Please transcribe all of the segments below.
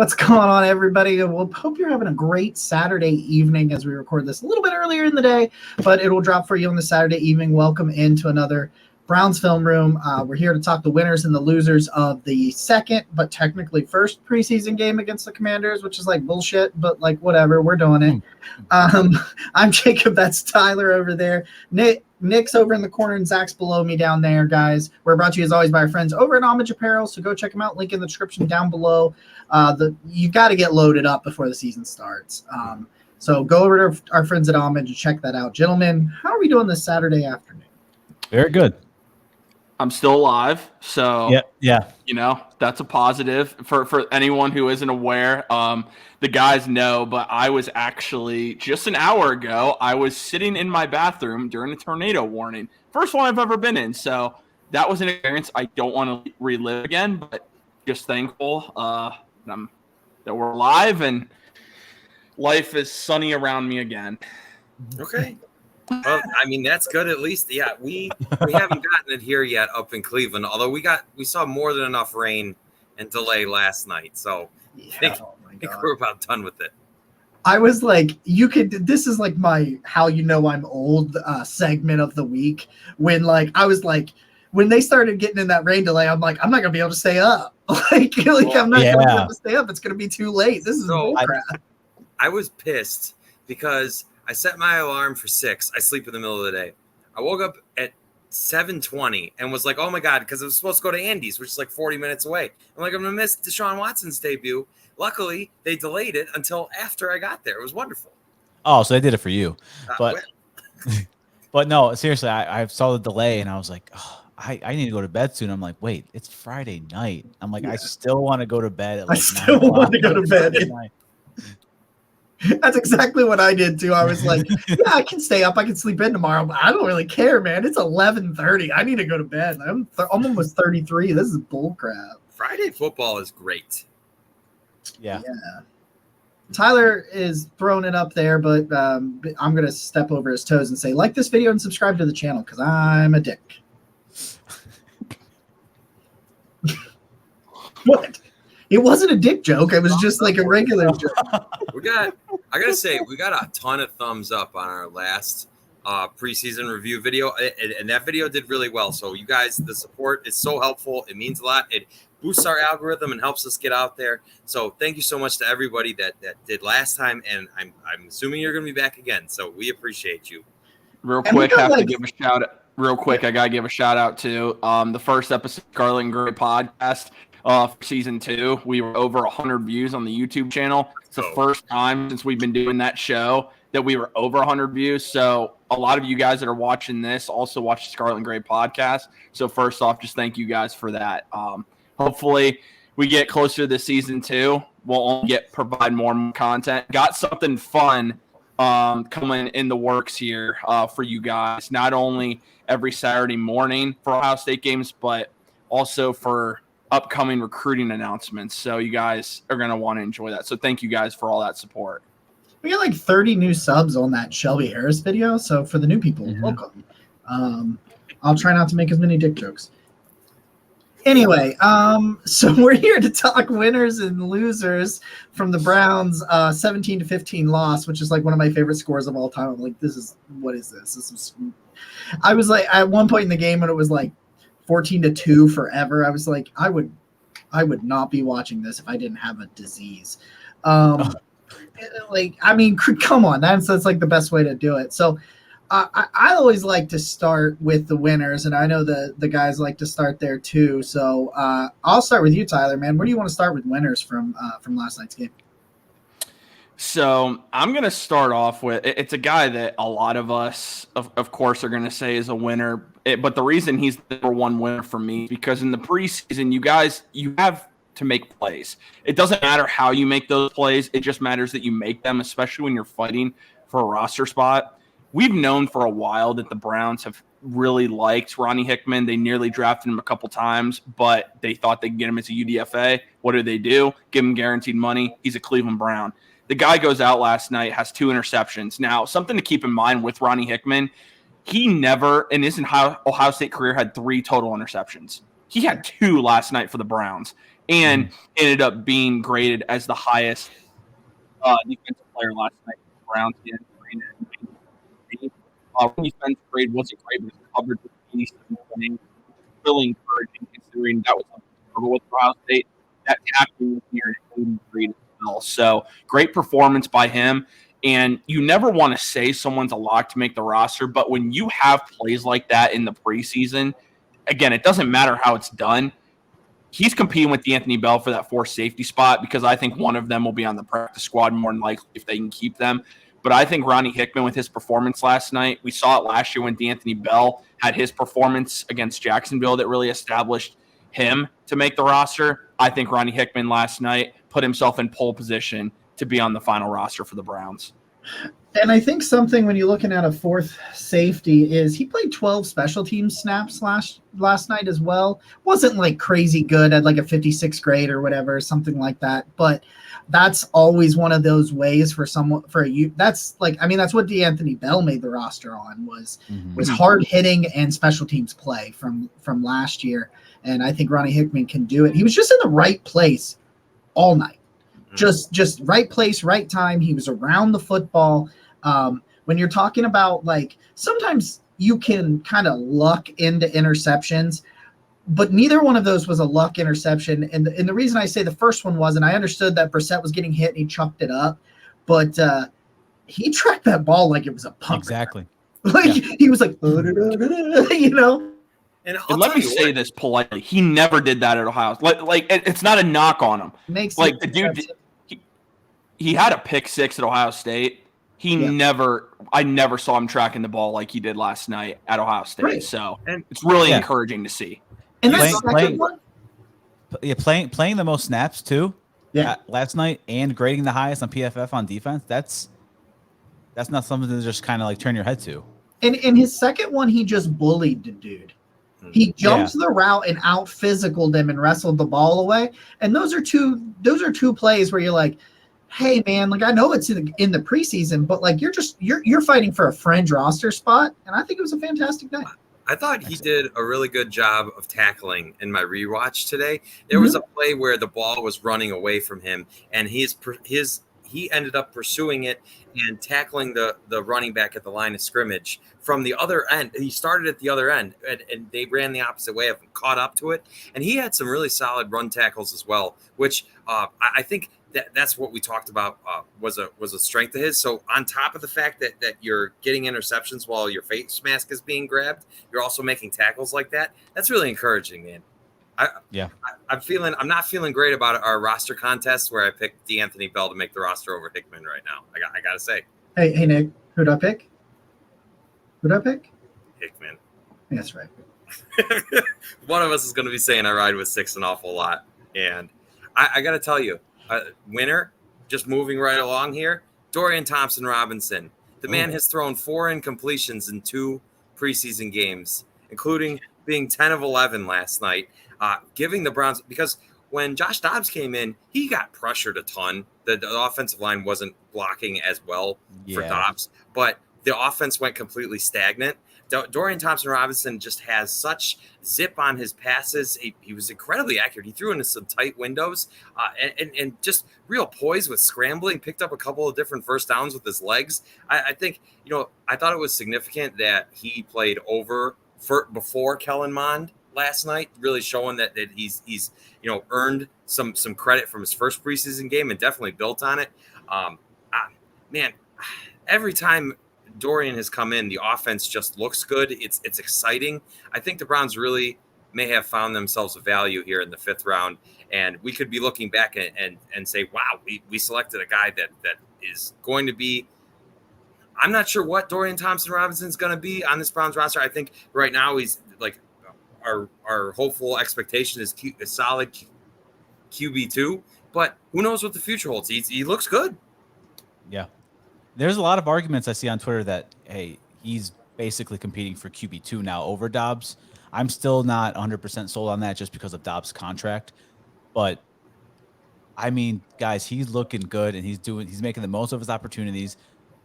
What's going on, everybody? We'll hope you're having a great Saturday evening as we record this a little bit earlier in the day, but it will drop for you on the Saturday evening. Welcome into another Browns Film Room. We're here to talk the winners and the losers of the second, but technically first preseason game against the Commanders, which is like bullshit, but like whatever, we're doing it. I'm Jacob. That's Tyler over there. Nick's over in the corner and Zach's below me down there, guys. We're brought to you as always by our friends over at Homage Apparel, so go check them out. Link in the description down below. You got to get loaded up before the season starts. So go over to our friends at Homage and check that out. Gentlemen, how are we doing this Saturday afternoon? Very good. I'm still alive, so yeah. You know, that's a positive for anyone who isn't aware. The guys know, but I was actually just an hour ago, I was sitting in my bathroom during a tornado warning. First one I've ever been in, so that was an experience I don't want to relive again, but just thankful that we're alive and life is sunny around me again. Okay. Well, I mean, that's good at least. Yeah, we haven't gotten it here yet up in Cleveland, although we saw more than enough rain and delay last night. So I think we're about done with it. I was like, this is like my how you know I'm old segment of the week when when they started getting in that rain delay, I'm like, I'm not gonna be able to stay up. I'm not gonna be able to stay up. It's gonna be too late. This is bullcrap. I was pissed because I set my alarm for 6. I sleep in the middle of the day. I woke up at 7:20 and was like, oh my God, because I was supposed to go to Andy's, which is like 40 minutes away. I'm like, I'm going to miss Deshaun Watson's debut. Luckily, they delayed it until after I got there. It was wonderful. Oh, so they did it for you. But no, seriously, I saw the delay and I was like, oh, I need to go to bed soon. I'm like, wait, it's Friday night. I'm like, I still want to go to bed at like 9 o'clock. Want to go to bed. That's exactly what I did too. I was like, yeah, I can stay up. I can sleep in tomorrow, but I don't really care, man. It's 11:30. I need to go to bed. I'm almost 33. This is bull crap. Friday football is great. Yeah. Tyler is throwing it up there, but I'm going to step over his toes and say, like this video and subscribe to the channel because I'm a dick. What? It wasn't a dick joke. It was just like a regular joke. I gotta say, we got a ton of thumbs up on our last preseason review video, and that video did really well. So you guys, the support is so helpful. It means a lot. It boosts our algorithm and helps us get out there. So thank you so much to everybody that did last time, and I'm assuming you're gonna be back again. So we appreciate you. Real quick, I gotta give a shout out to the first episode of Scarlet and Gray podcast. For season 2, we were over 100 views on the YouTube channel. It's the first time since we've been doing that show that we were over 100 views. So a lot of you guys that are watching this also watch the Scarlet and Gray podcast. So first off, just thank you guys for that. Hopefully we get closer to season 2. We'll only provide more content. Got something fun coming in the works here for you guys. Not only every Saturday morning for Ohio State games, but also for upcoming recruiting announcements. So you guys are going to want to enjoy that. So thank you guys for all that support. We got like 30 new subs on that Shelby Harris video. So for the new people, welcome. I'll try not to make as many dick jokes. Anyway, so we're here to talk winners and losers from the Browns 17-15 loss, which is like one of my favorite scores of all time. I'm like, what is this? I was like, at one point in the game when it was like 14-2 forever, I was like, I would not be watching this if I didn't have a disease. Like, I mean, come on, that's like the best way to do it. So I always like to start with the winners, and I know the guys like to start there too. So I'll start with you, Tyler, man. Where do you want to start with winners from last night's game? So I'm going to start off with, it's a guy that a lot of us, of course, are going to say is a winner. But the reason he's the number one winner for me is because in the preseason, you have to make plays. It doesn't matter how you make those plays. It just matters that you make them, especially when you're fighting for a roster spot. We've known for a while that the Browns have really liked Ronnie Hickman. They nearly drafted him a couple times, but they thought they could get him as a UDFA. What do? Give him guaranteed money. He's a Cleveland Brown. The guy goes out last night, has 2 interceptions. Now, something to keep in mind with Ronnie Hickman, he never, in his Ohio State career, had 3 total interceptions. He had 2 last night for the Browns and ended up being graded as the highest defensive player last night for the Browns. He had defense grade wasn't great, but his coverage was 87 really encouraging considering that was something to struggle with Ohio State. That tackling was near an 83 as well. So great performance by him. And you never want to say someone's a lock to make the roster, but when you have plays like that in the preseason, again, it doesn't matter how it's done. He's competing with D'Anthony Bell for that 4th safety spot because I think one of them will be on the practice squad more than likely if they can keep them. But I think Ronnie Hickman with his performance last night, we saw it last year when D'Anthony Bell had his performance against Jacksonville that really established him to make the roster. I think Ronnie Hickman last night put himself in pole position to be on the final roster for the Browns. And I think something when you're looking at a 4th safety is he played 12 special team snaps last night as well. Wasn't like crazy good at like a 56th grade or whatever, something like that. But that's always one of those ways for someone that's like, I mean, that's what D'Anthony Bell made the roster on was hard hitting and special teams play from last year. And I think Ronnie Hickman can do it. He was just in the right place all night. Just right place, right time. He was around the football. When you're talking about like sometimes you can kind of luck into interceptions, but neither one of those was a luck interception. And the reason I say the first one was, and I understood that Brissett was getting hit and he chucked it up, but he tracked that ball like it was a punt. Exactly. Like he was like, you know. And let me say this politely: he never did that at Ohio. Like it's not a knock on him. Makes like the dude. He had a pick 6 at Ohio State. I never saw him tracking the ball like he did last night at Ohio State. Right. So it's really encouraging to see. And playing the most snaps too. Yeah, last night and grading the highest on PFF on defense. That's not something to just kind of like turn your head to. And in his second one, he just bullied the dude. He jumped the route and out physicaled him and wrestled the ball away. And those are two plays where you're like, hey man, like I know it's in the preseason, but like you're fighting for a fringe roster spot, and I think it was a fantastic night. I thought he did a really good job of tackling in my rewatch today. There was a play where the ball was running away from him, and he ended up pursuing it and tackling the running back at the line of scrimmage from the other end. He started at the other end, and they ran the opposite way of him, caught up to it, and he had some really solid run tackles as well, which I think. That's what we talked about was a strength of his. So on top of the fact that you're getting interceptions while your face mask is being grabbed, you're also making tackles like that. That's really encouraging, man. I'm not feeling great about our roster contest where I picked D'Anthony Bell to make the roster over Hickman right now. I gotta say. Hey Nick, who'd I pick? Hickman. That's right. One of us is going to be saying I ride with 6 an awful lot, and I got to tell you. Winner, just moving right along here, Dorian Thompson-Robinson. The man has thrown 4 incompletions in 2 preseason games, including being 10 of 11 last night, giving the Browns – because when Josh Dobbs came in, he got pressured a ton. The offensive line wasn't blocking as well for Dobbs, but the offense went completely stagnant. Dorian Thompson-Robinson just has such zip on his passes. He was incredibly accurate. He threw into some tight windows and just real poise with scrambling, picked up a couple of different first downs with his legs. I think, I thought it was significant that he played before Kellen Mond last night, really showing that he's earned some credit from his first preseason game and definitely built on it. Man, every time Dorian has come in, the offense just looks good. It's exciting. I think the Browns really may have found themselves a value here in the 5th round, and we could be looking back and say, wow, we selected a guy that is going to be – I'm not sure what Dorian Thompson-Robinson is going to be on this Browns roster. I think right now he's like our hopeful expectation is a solid QB2, but who knows what the future holds. He looks good. Yeah. There's a lot of arguments I see on Twitter that, hey, he's basically competing for QB2 now over Dobbs. I'm still not 100% sold on that just because of Dobbs' contract. But, I mean, guys, he's looking good, and he's making the most of his opportunities.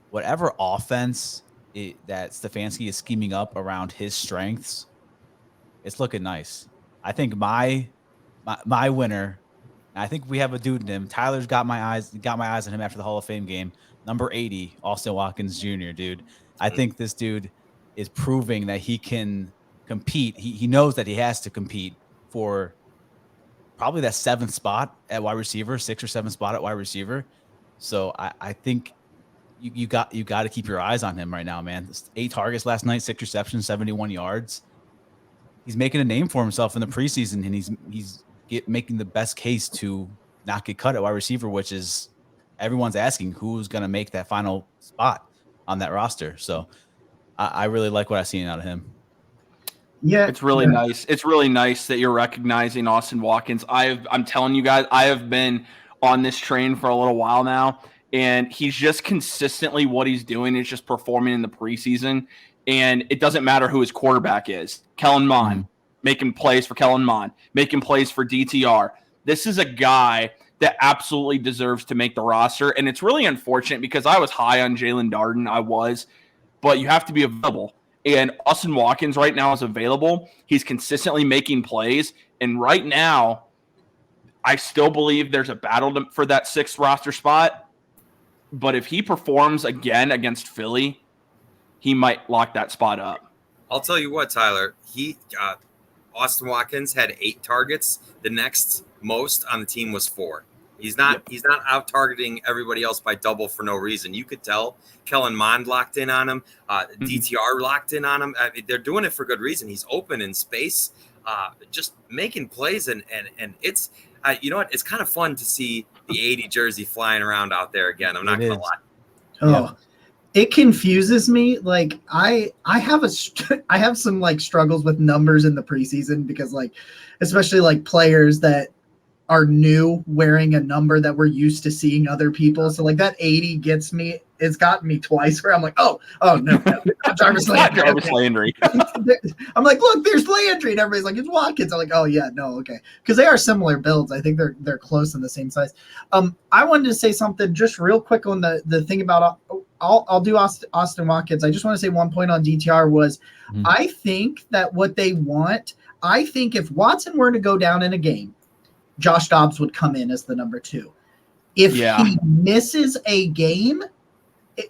Whatever offense that Stefanski is scheming up around his strengths, it's looking nice. I think my winner. I think we have a dude in him. Tyler's got my eyes on him after the Hall of Fame game. Number 80, Austin Watkins Jr., dude. I think this dude is proving that he can compete. He knows that he has to compete for probably that 7th spot at wide receiver, 6th or 7th spot at wide receiver. So I think you got to keep your eyes on him right now, man. 8 targets last night, 6 receptions, 71 yards. He's making a name for himself in the preseason, and he's making the best case to not get cut at wide receiver, which is everyone's asking who's going to make that final spot on that roster. So I really like what I've seen out of him. Yeah, it's really nice. It's really nice that you're recognizing Austin Watkins. I'm telling you guys, I have been on this train for a little while now, and he's just consistently what he's doing is just performing in the preseason. And it doesn't matter who his quarterback is. Kellen Mond, making plays for Kellen Mond, making plays for DTR. This is a guy that absolutely deserves to make the roster. And it's really unfortunate because I was high on Jalen Darden. I was, but you have to be available. And Austin Watkins right now is available. He's consistently making plays. And right now, I still believe there's a battle for that 6th roster spot. But if he performs again against Philly, he might lock that spot up. I'll tell you what, Tyler. Austin Watkins had 8 targets. The next most on the team was 4. He's not out targeting everybody else by double for no reason. You could tell Kellen Mond locked in on him. DTR locked in on him. I mean, they're doing it for good reason. He's open in space, just making plays. And it's, you know what? It's kind of fun to see the 80 jersey flying around out there again. I'm not going to lie. Oh, yeah. It confuses me. Like I have some like struggles with numbers in the preseason because like, especially like players that are new wearing a number that we're used to seeing other people. So like that 80 gets me. It's gotten me twice where I'm like, oh no, Jarvis Landry. Jarvis Landry. I'm like, look, there's Landry, and everybody's like, it's Watkins. I'm like, oh yeah, no, okay, because they are similar builds. I think they're close in the same size. I wanted to say something just real quick on the thing about. I'll do Austin Watkins. I just want to say one point on DTR was, I think that what they want. I think if Watson were to go down in a game, Josh Dobbs would come in as the number 2. If he misses a game,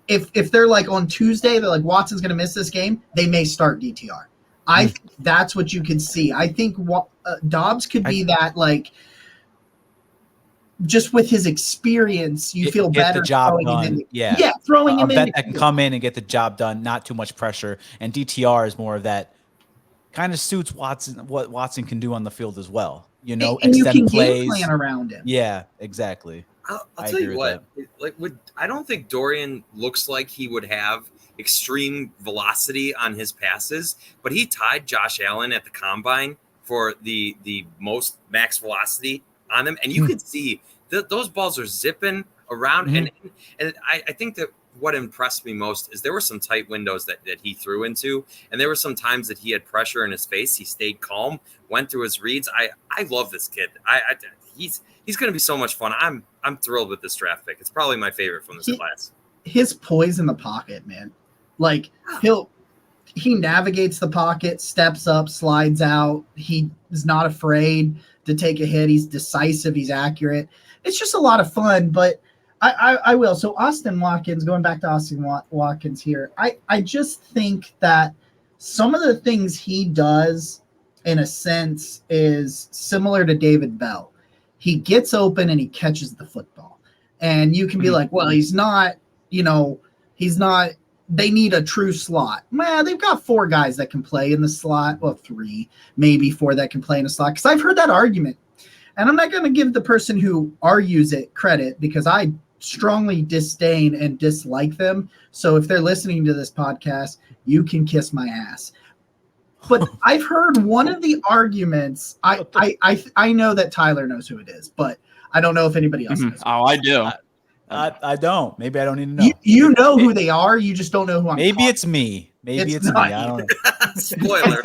if they're like on Tuesday, they're like Watson's going to miss this game, they may start DTR. I think that's what you can see. I think Dobbs could be that like just with his experience, you feel better the job done. Throwing him in. That can come in and get the job done, not too much pressure. And DTR is more of that kind of suits Watson, what Watson can do on the field as well. You know, and extend you can plays. Game plan around him. Yeah, exactly. I'll tell you what. I don't think Dorian looks like he would have extreme velocity on his passes, but he tied Josh Allen at the combine for the most max velocity on them, and you could see those balls are zipping around. And I think that what impressed me most is there were some tight windows that he threw into, and there were some times that he had pressure in his face. He stayed calm, went through his reads. I love this kid. He's going to be so much fun. I'm thrilled with this draft pick. It's probably my favorite from this class. His poise in the pocket, man. Like he navigates the pocket, steps up, slides out. He is not afraid to take a hit. He's decisive. He's accurate. It's just a lot of fun, but I will. So Austin Watkins, going back to Austin Watkins here, I just think that some of the things he does in a sense is similar to David Bell. He gets open and he catches the football. And you can be like, well, he's not, they need a true slot. Man, they've got 4 guys that can play in the slot. Well, 3, maybe 4 that can play in a slot. Because I've heard that argument. And I'm not going to give the person who argues it credit because I strongly disdain and dislike them. So if they're listening to this podcast, you can kiss my ass. But I've heard one of the arguments. I know that Tyler knows who it is, but I don't know if anybody else knows. Oh, I do. I don't. Maybe I don't even know. You know who they are. You just don't know who I'm Maybe talking. It's me. Maybe it's me. I don't know. Spoiler.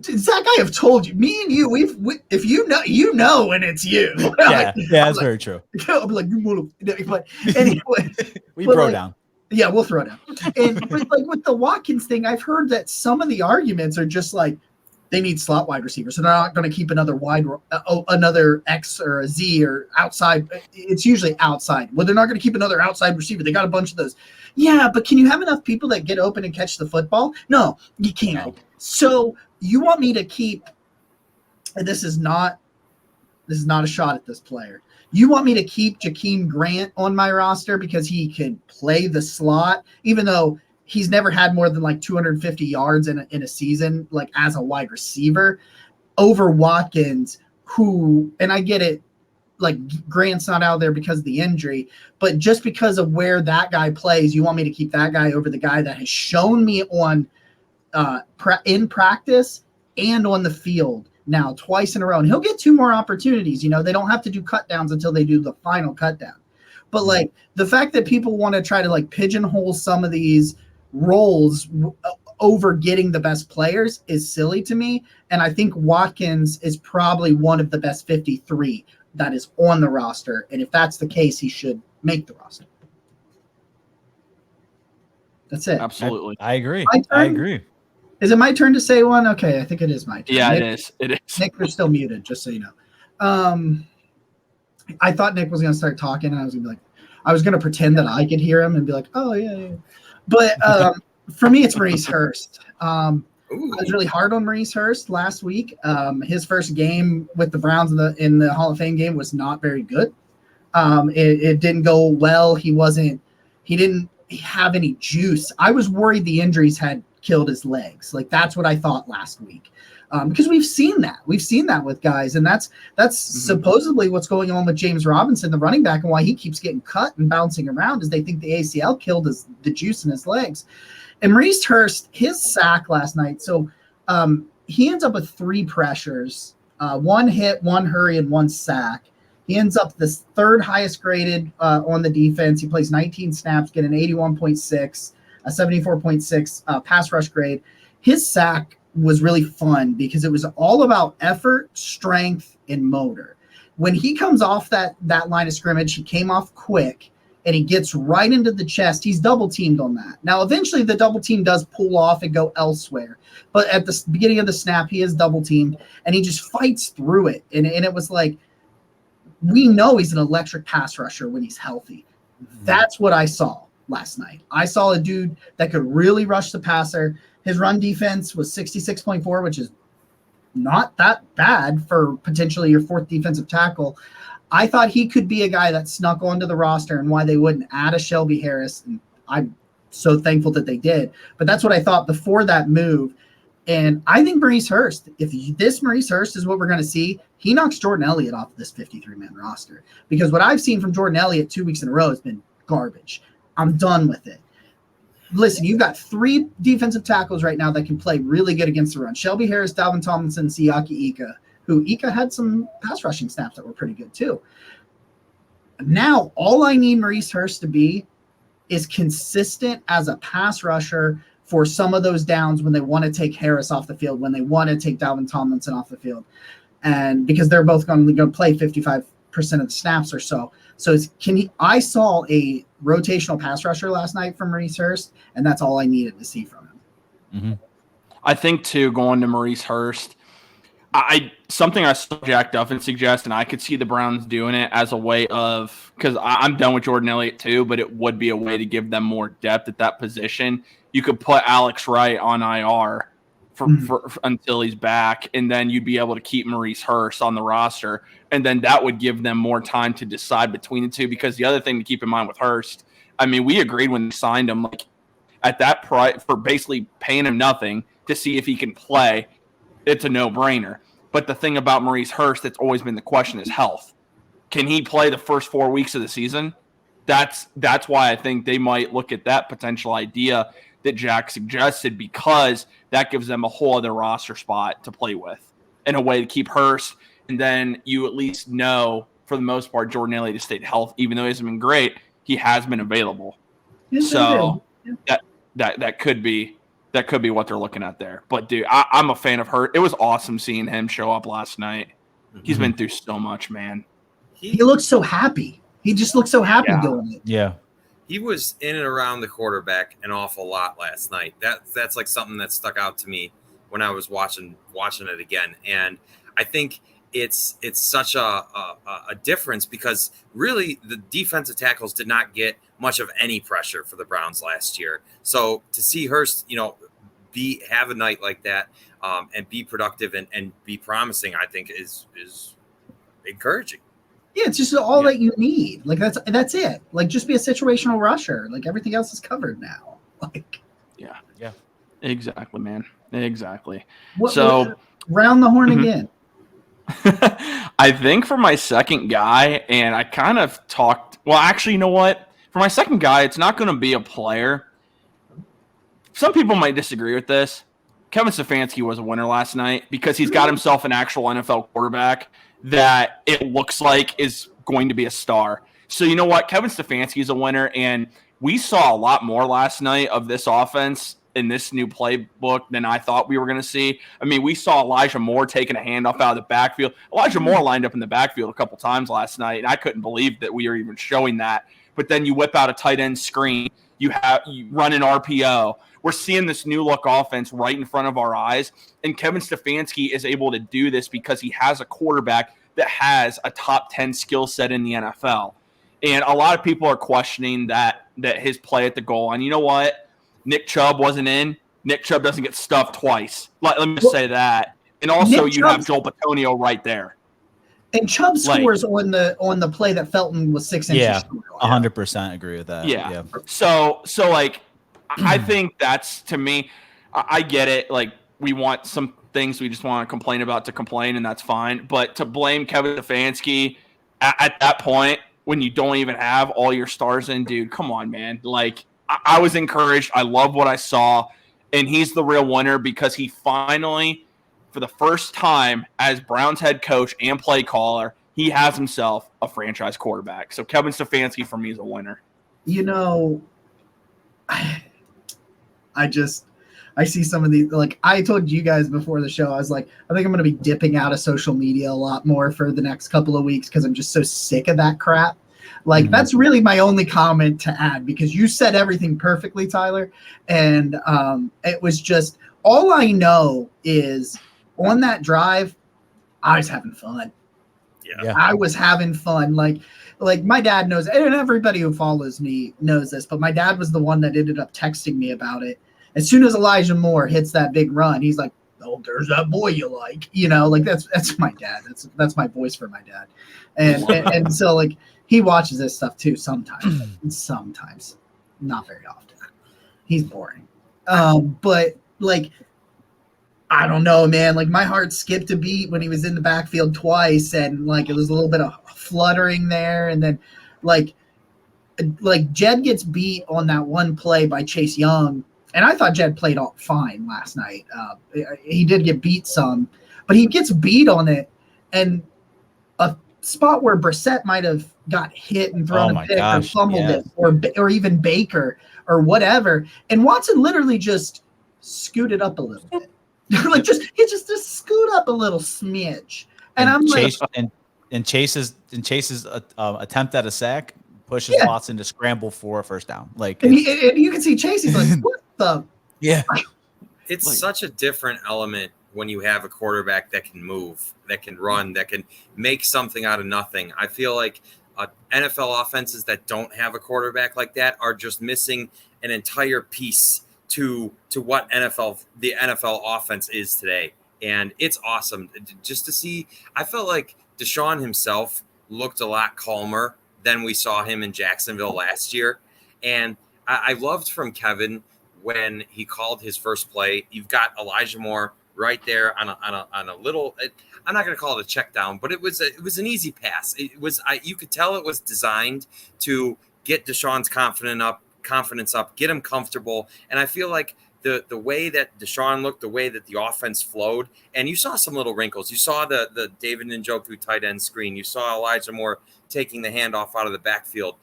Zach, I have told you. Me and you, if you know when it's you. Yeah, that's very true. I'll be like, but anyway, we throw down. Yeah, we'll throw down. And but like with the Watkins thing, I've heard that some of the arguments are just like, they need slot wide receivers. So they're not going to keep another X or a Z or outside. It's usually outside. Well, they're not going to keep another outside receiver. They got a bunch of those. Yeah, but can you have enough people that get open and catch the football? No, you can't. No. So you want me to keep, and this is not a shot at this player. You want me to keep Jakeem Grant on my roster because he can play the slot, even though he's never had more than like 250 yards in a season, like as a wide receiver, over Watkins, who, and I get it, like Grant's not out there because of the injury, but just because of where that guy plays, you want me to keep that guy over the guy that has shown me on in practice and on the field now twice in a row. And he'll get 2 more opportunities. You know, they don't have to do cut downs until they do the final cut down. But like the fact that people want to try to like pigeonhole some of these roles over getting the best players is silly to me. And I think Watkins is probably one of the best 53 that is on the roster. And if that's the case, he should make the roster. That's it. Absolutely. I agree. I agree. Is it my turn to say one? Okay, I think it is my turn. Yeah, Nick, it is. It is. Nick, you're still muted, just so you know. I thought Nick was going to start talking, and I was going to pretend that I could hear him and be like, oh, yeah. But for me, it's Maurice Hurst. I was really hard on Maurice Hurst last week. His first game with the Browns in the Hall of Fame game was not very good. It didn't go well. He didn't have any juice. I was worried the injuries had killed his legs. Like that's what I thought last week. Because we've seen that. We've seen that with guys, and that's supposedly what's going on with James Robinson, the running back, and why he keeps getting cut and bouncing around is they think the ACL killed the juice in his legs. And Maurice Hurst, his sack last night, so he ends up with 3 pressures, 1 hit, 1 hurry, and 1 sack. He ends up the 3rd highest graded on the defense. He plays 19 snaps, get an 81.6, a 74.6 pass rush grade. His sack was really fun because it was all about effort, strength, and motor. When he comes off that line of scrimmage, he came off quick, and he gets right into the chest. He's double teamed on that. Now, eventually the double team does pull off and go elsewhere. But at the beginning of the snap, he is double teamed, and he just fights through it. And it was like, we know he's an electric pass rusher when he's healthy. That's what I saw last night. I saw a dude that could really rush the passer. His run defense was 66.4, which is not that bad for potentially your 4th defensive tackle. I thought he could be a guy that snuck onto the roster, and why they wouldn't add a Shelby Harris. And I'm so thankful that they did. But that's what I thought before that move. And I think Maurice Hurst, if this Maurice Hurst is what we're going to see, he knocks Jordan Elliott off this 53-man roster. Because what I've seen from Jordan Elliott 2 weeks in a row has been garbage. I'm done with it. Listen, you've got 3 defensive tackles right now that can play really good against the run. Shelby Harris, Dalvin Tomlinson, Siaki Ika, who Ika had some pass rushing snaps that were pretty good too. Now, all I need Maurice Hurst to be is consistent as a pass rusher for some of those downs when they want to take Harris off the field, when they want to take Dalvin Tomlinson off the field. And because they're both going to play 55% of the snaps or so. So I saw a rotational pass rusher last night from Maurice Hurst, and that's all I needed to see from him. Mm-hmm. I think too, going to Maurice Hurst, something I saw Jack Duffin suggest, and I could see the Browns doing it as a way of, because I'm done with Jordan Elliott too, but it would be a way to give them more depth at that position. You could put Alex Wright on IR for until he's back, and then you'd be able to keep Maurice Hurst on the roster, and then that would give them more time to decide between the two. Because the other thing to keep in mind with Hurst, I mean, we agreed when we signed him, like at that price for basically paying him nothing to see if he can play, it's a no-brainer. But the thing about Maurice Hurst that's always been the question is health. Can he play the first 4 weeks of the season? That's why I think they might look at that potential idea that Jack suggested, because that gives them a whole other roster spot to play with and a way to keep Hurst. And then you at least know, for the most part, Jordan Elliott has stayed healthy. Even though he hasn't been great, he has been available. So that could be what they're looking at there. But, dude, I'm a fan of Hurst. It was awesome seeing him show up last night. He's been through so much, man. He looks so happy. He just looks so happy doing it. Yeah. He was in and around the quarterback an awful lot last night. That's like something that stuck out to me when I was watching it again, and I think it's such a difference because really the defensive tackles did not get much of any pressure for the Browns last year. So to see Hurst, have a night like that and be productive and be promising, I think is encouraging. Yeah, it's just all that you need. Like that's it. Like just be a situational rusher. Like everything else is covered now. Like yeah, exactly, man, exactly. Round the horn again. I think for my second guy, and I kind of talked. Well, actually, you know what? For my second guy, it's not going to be a player. Some people might disagree with this. Kevin Stefanski was a winner last night because he's got himself an actual NFL quarterback that it looks like is going to be a star. So you know what? Kevin Stefanski is a winner, and we saw a lot more last night of this offense in this new playbook than I thought we were going to see. I mean, we saw Elijah Moore taking a handoff out of the backfield. Elijah Moore lined up in the backfield a couple times last night, and I couldn't believe that we were even showing that. But then you whip out a tight end screen. You run an RPO. We're seeing this new look offense right in front of our eyes, and Kevin Stefanski is able to do this because he has a quarterback that has a top 10 skill set in the NFL. And a lot of people are questioning that his play at the goal line. You know what? Nick Chubb wasn't in. Nick Chubb doesn't get stuffed twice. Let me just say that. And also, you have Joel Bitonio right there. And Chubb scores on the play that Felton was 6 inches. Yeah, 100% agree with that. Yeah. So like, I think that's, to me, I get it. Like, we want some things we just want to complain about to complain, and that's fine. But to blame Kevin Stefanski at that point when you don't even have all your stars in, dude, come on, man. Like, I was encouraged. I love what I saw. And he's the real winner because he finally, for the first time as Browns head coach and play caller, he has himself a franchise quarterback. So Kevin Stefanski for me is a winner. I see some of these, like I told you guys before the show, I was like, I think I'm going to be dipping out of social media a lot more for the next couple of weeks because I'm just so sick of that crap. Like, that's really my only comment to add because you said everything perfectly, Tyler. And it was just, all I know is on that drive, I was having fun. Yeah. I was having fun. Like my dad knows, and everybody who follows me knows this, but my dad was the one that ended up texting me about it. As soon as Elijah Moore hits that big run, he's like, "Oh, there's that boy you like," like that's my dad. That's my voice for my dad, and so like he watches this stuff too sometimes, not very often. He's boring, but like I don't know, man. Like my heart skipped a beat when he was in the backfield twice, and like it was a little bit of fluttering there, and then like Jed gets beat on that one play by Chase Young. And I thought Jed played all fine last night. He did get beat some, but he gets beat on it. And a spot where Brissett might have got hit and thrown a pick or fumbled it, or even Baker or whatever. And Watson literally just scooted up a little bit. He just scoot up a little smidge. And I'm Chase, like, and Chase's attempt at a sack pushes Watson to scramble for a first down. Like, and you can see Chase. He's like, what the? Yeah. It's like, such a different element when you have a quarterback that can move, that can run, that can make something out of nothing. I feel like NFL offenses that don't have a quarterback like that are just missing an entire piece to what the NFL offense is today. And it's awesome just to see. I felt like Deshaun himself looked a lot calmer than we saw him in Jacksonville last year. And I loved from Kevin when he called his first play. You've got Elijah Moore right there on a little, I'm not going to call it a check down, but it was an easy pass. You could tell it was designed to get Deshaun's confidence up, get him comfortable. And I feel like the way that Deshaun looked, the way that the offense flowed, and you saw some little wrinkles. You saw the David Njoku tight end screen. You saw Elijah Moore taking the handoff out of the backfield.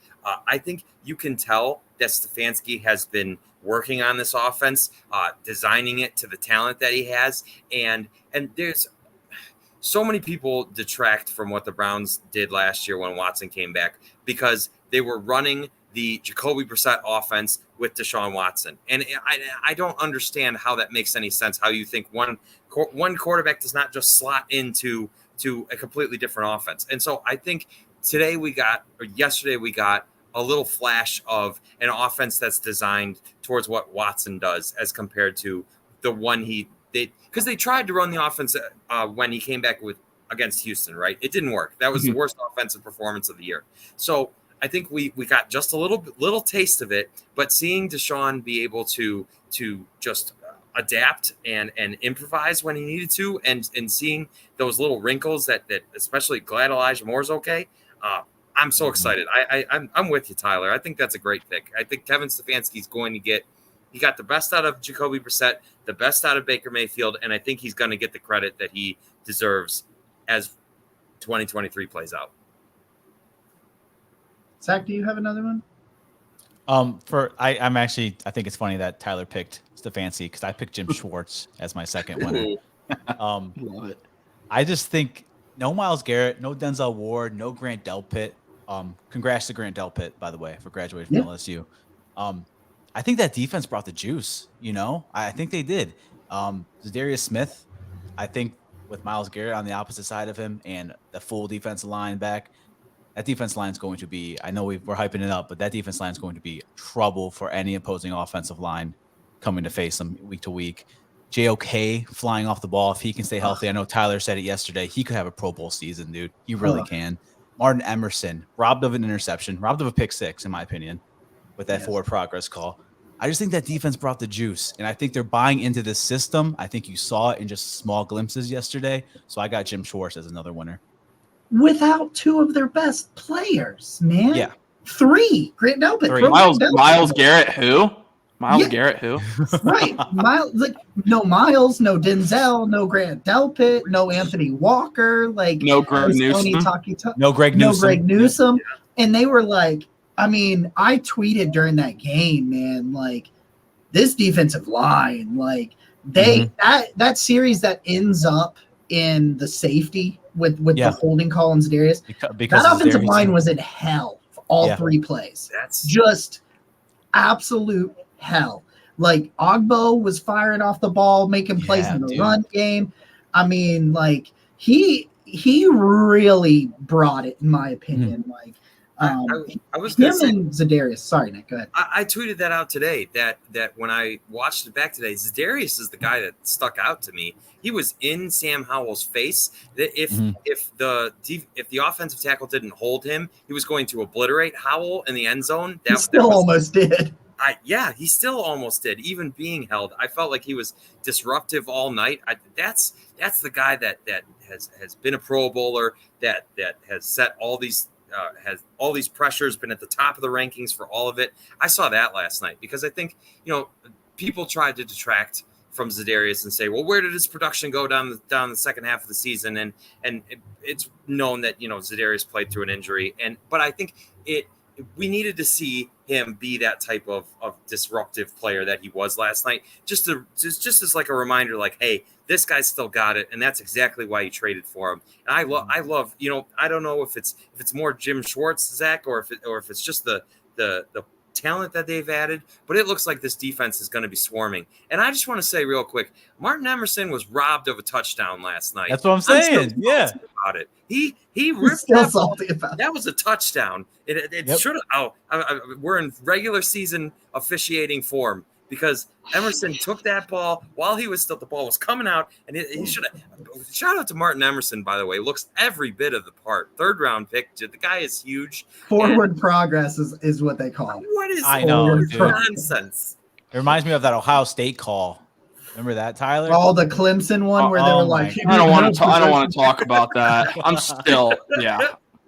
I think you can tell that Stefanski has been working on this offense, designing it to the talent that he has. And there's so many people detract from what the Browns did last year when Watson came back because they were running the Jacoby Brissett offense with Deshaun Watson. And I don't understand how that makes any sense, how you think one quarterback does not just slot into a completely different offense. And so I think yesterday we got a little flash of an offense that's designed towards what Watson does as compared to the one because they tried to run the offense when he came back against Houston, right? It didn't work. That was the worst offensive performance of the year. So I think we got just a little taste of it, but seeing Deshaun be able to just adapt and improvise when he needed to, and seeing those little wrinkles that especially glad Elijah Moore's okay. I'm so excited. I'm with you, Tyler. I think that's a great pick. I think Kevin Stefanski's going to he got the best out of Jacoby Brissett, the best out of Baker Mayfield, and I think he's going to get the credit that he deserves as 2023 plays out. Zach, do you have another one? I think it's funny that Tyler picked Stefanski because I picked Jim Schwartz as my second winner. Love it. I just think no Myles Garrett, no Denzel Ward, no Grant Delpit. Congrats to Grant Delpit, by the way, for graduating from LSU. I think that defense brought the juice. I think they did. Zadarius Smith, I think with Myles Garrett on the opposite side of him and the full defensive line back, that defense line is going to be, I know we're hyping it up, but that defense line is going to be trouble for any opposing offensive line coming to face them week to week. JOK flying off the ball. If he can stay healthy, I know Tyler said it yesterday, he could have a Pro Bowl season, dude. He really can. Martin Emerson, robbed of an interception, robbed of a pick six, in my opinion, with that forward progress call. I just think that defense brought the juice, and I think they're buying into this system. I think you saw it in just small glimpses yesterday. So I got Jim Schwartz as another winner. Without two of their best players, man. Yeah. Three. Grant Delpit. Myles Garrett, who? Garrett, who? Right. No Miles, no Denzel, no Grant Delpit, no Anthony Walker, no Greg Newsome. No Greg Newsome. Yeah. And they were like, I tweeted during that game, man, this defensive line, that series that ends up in the safety with the holding call and Zadarius, because that offensive line was in hell for all three plays. That's just absolute hell. Ogbo was firing off the ball, making plays in the run game. He really brought it, in my opinion. I was him and Zadarius. Sorry, Nick. Go ahead. I tweeted that out today. That when I watched it back today, Zadarius is the guy that stuck out to me. He was in Sam Howell's face. That if the offensive tackle didn't hold him, he was going to obliterate Howell in the end zone. He still almost did. He still almost did. Even being held, I felt like he was disruptive all night. That's the guy that has been a Pro Bowler. That has set all these. Has all these pressures, been at the top of the rankings for all of it. I saw that last night because I think, people tried to detract from Zadarius and say, well, where did his production go down the second half of the season? And it's known that, Zadarius played through an injury. But I think we needed to see him be that type of disruptive player that he was last night, just as like a reminder, hey, this guy's still got it, and that's exactly why you traded for him. And I love, I don't know if it's more Jim Schwartz, Zach, or if it's just the talent that they've added, but it looks like this defense is going to be swarming. And I just want to say real quick, Martin Emerson was robbed of a touchdown last night. That's what I'm saying. Yeah, about it. He ripped that ball. That was a touchdown. It should have. We're in regular season officiating form because Emerson took that ball while the ball was coming out, and he should have. Shout out to Martin Emerson, by the way. Looks every bit of the part. 3rd round pick. The guy is huge. Forward progress is what they call it. What is nonsense? It reminds me of that Ohio State call. Remember that, Tyler? Oh, the Clemson one where they were like, I don't want to talk about that. I'm still,